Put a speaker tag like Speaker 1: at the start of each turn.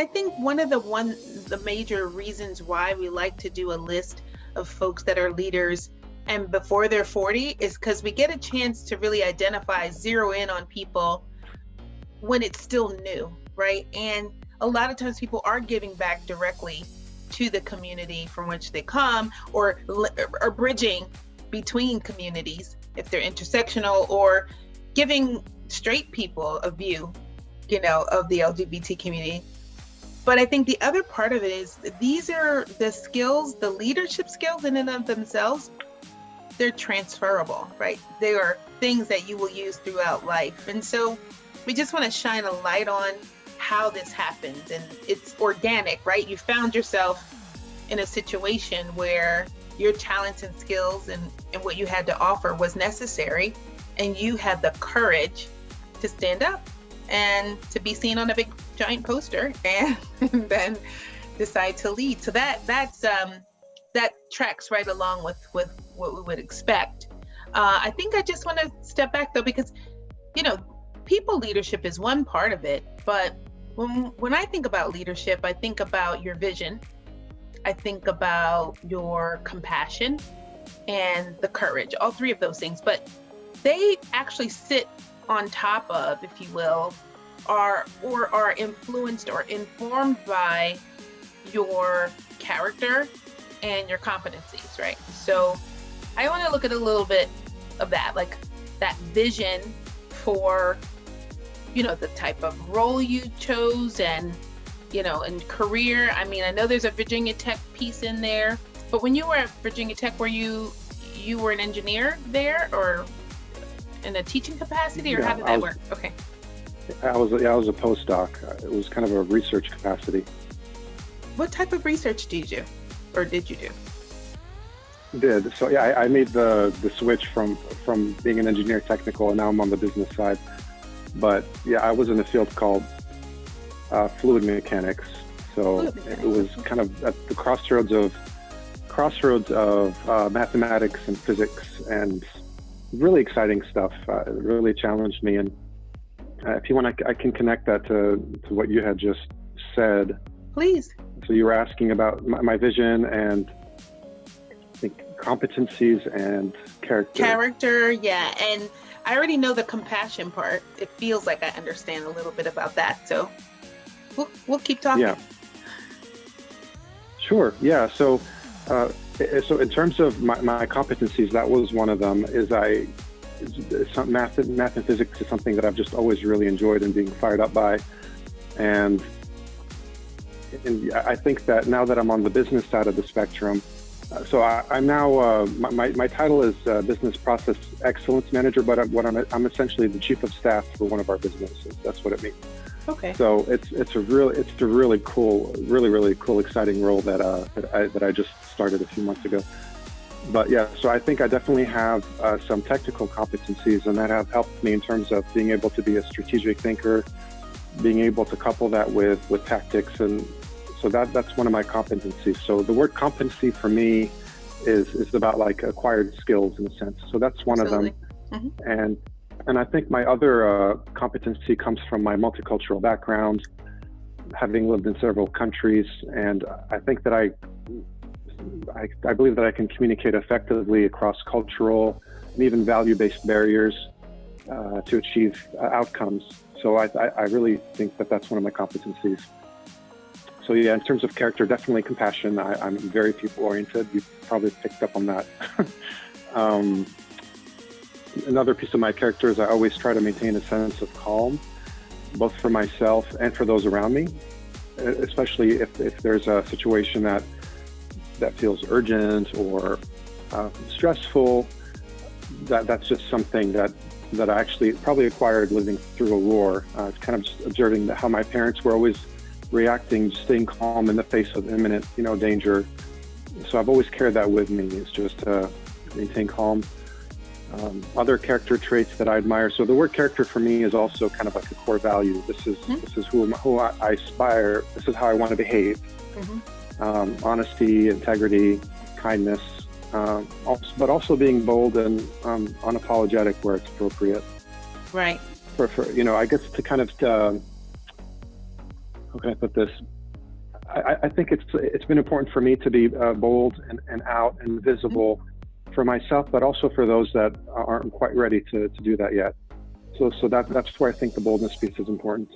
Speaker 1: I think the major reasons why we like to do a list of folks that are leaders and before they're 40 is because we get a chance to really identify, zero in on people when it's still new, right? And a lot of times people are giving back directly to the community from which they come, or bridging between communities if they're intersectional, or giving straight people a view, of the LGBT community. But I think the other part of it is these are the skills, the leadership skills in and of themselves, they're transferable, right? They are things that you will use throughout life. And so we just want to shine a light on how this happens. And it's organic, right? You found yourself in a situation where your talents and skills and what you had to offer was necessary, and you had the courage to stand up and to be seen on a big giant poster and then decide to lead. So that tracks right along with what we would expect. I think I just want to step back though, because people leadership is one part of it, but when I think about leadership, I think about your vision, I think about your compassion and the courage, all three of those things, but they actually sit on top of, if you will, are influenced or informed by your character and your competencies, right? So I want to look at a little bit of that, like that vision for, the type of role you chose and, and career. I mean, I know there's a Virginia Tech piece in there, but when you were at Virginia Tech, were you were an engineer there, or in a teaching capacity, or how did that work? Okay.
Speaker 2: I was a postdoc. It was kind of a research capacity.
Speaker 1: What type of research did you do?
Speaker 2: Did. So yeah, I made the switch from being an engineer technical, and now I'm on the business side. But yeah, I was in a field called fluid mechanics. So it was kind of at the crossroads of mathematics and physics, and really exciting stuff. It really challenged me. And if you want, I can connect that to what you had just said.
Speaker 1: Please.
Speaker 2: So you were asking about my vision and I think competencies and character.
Speaker 1: Character, yeah. And I already know the compassion part. It feels like I understand a little bit about that. So we'll keep talking.
Speaker 2: Yeah. Sure. Yeah. So in terms of my competencies, that was one of them. Math and physics is something that I've just always really enjoyed and being fired up by. And I think that now that I'm on the business side of the spectrum, so I'm now, my title is Business Process Excellence Manager, but I'm essentially the chief of staff for one of our businesses. That's what it means.
Speaker 1: Okay.
Speaker 2: So it's a really cool, exciting role that I just started a few months ago. But yeah, so I think I definitely have some technical competencies, and that have helped me in terms of being able to be a strategic thinker, being able to couple that with tactics, and so that's one of my competencies. So the word competency for me is about like acquired skills in a sense. So that's one
Speaker 1: Absolutely.
Speaker 2: of them. Mm-hmm. And I think my other competency comes from my multicultural background, having lived in several countries, and I think that I believe that I can communicate effectively across cultural and even value-based barriers to achieve outcomes. So I really think that that's one of my competencies. So yeah, in terms of character, definitely compassion. I'm very people-oriented. You've probably picked up on that. Another piece of my character is I always try to maintain a sense of calm, both for myself and for those around me, especially if there's a situation that feels urgent or stressful. That's just something that I actually probably acquired living through a war. It's kind of just observing how my parents were always reacting, just staying calm in the face of imminent, danger. So I've always carried that with me. It's just to maintain calm. Other character traits that I admire. So the word character for me is also kind of like a core value. This is who I aspire. This is how I want to behave. Mm-hmm. Honesty, integrity, kindness, but also being bold and unapologetic where it's appropriate.
Speaker 1: Right.
Speaker 2: For I guess to kind of how can I put this? I think it's been important for me to be bold and out and visible for myself, but also for those that aren't quite ready to do that yet. So that's where I think the boldness piece is important.